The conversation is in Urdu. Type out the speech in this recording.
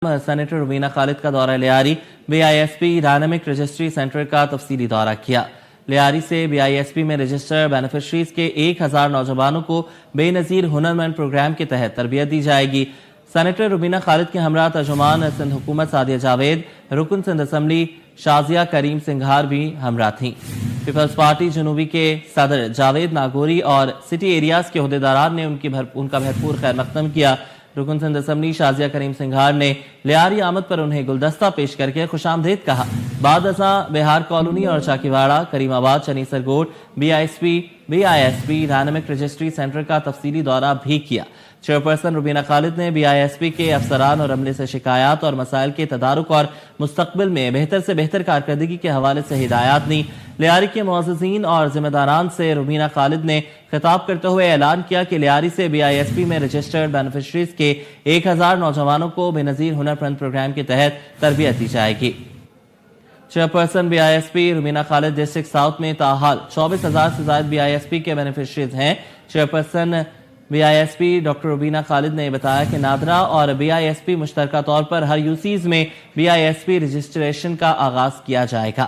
سینیٹر روبینہ خالد کا دورہ Lyari B I S P dynamic registry centre کا تفصیلی دورہ کیا۔ لیاری سے بی آئی ایس پی میں رجسٹر بینیفیشریز کے 1000 نوجوانوں کو بے نظیر ہنرمند پروگرام کے تحت تربیت دی جائے گی۔ سینیٹر روبینہ خالد کے ہمراہ ترجمان سندھ حکومت سعدیہ جاوید، رکن سندھ اسمبلی شازیہ کریم سنگھار بھی ہمراہ تھیں۔ پیپلز پارٹی جنوبی کے صدر جاوید ناگوری اور سٹی ایریاز کے عہدیداران نے ان کا بھرپور خیر مقدم کیا۔ رکن سندھ اسمبلی شازیہ کریم سنگھار نے لیاری آمد پر انہیں گلدستہ پیش کر کے خوش آمدید کہا۔ بعد ازاں بہار کالونی اور Chakiwara, Karimabad, Chani Sargot B I S P dynamic registry centre کا تفصیلی دورہ بھی کیا۔ چیئرپرسن روبینہ خالد نے بی آئی ایس پی کے افسران اور عملے سے شکایات اور مسائل کے تدارک اور مستقبل میں بہتر سے بہتر کارکردگی کے حوالے سے ہدایات دیں۔ لیاری کے معززین اور ذمہ داران سے روبینہ خالد نے خطاب کرتے ہوئے اعلان کیا کہ لیاری سے بی آئی ایس پی میں رجسٹرڈ بینیفیشریز کے 1000 نوجوانوں کو بے نظیر ہنرمند پروگرام کے تحت تربیت دی جائے گی۔ Chairperson B I S P Rubina Khalid district south میں تاحال 24,000 سے زائد بی آئی ایس پی کے بینیفیشریز ہیں۔ Chairperson B I S P doctor Rubina Khalid نے بتایا کہ نادرا اور بی آئی ایس پی مشترکہ طور پر ہر یو سیز میں B I S P registration کا آغاز کیا جائے گا۔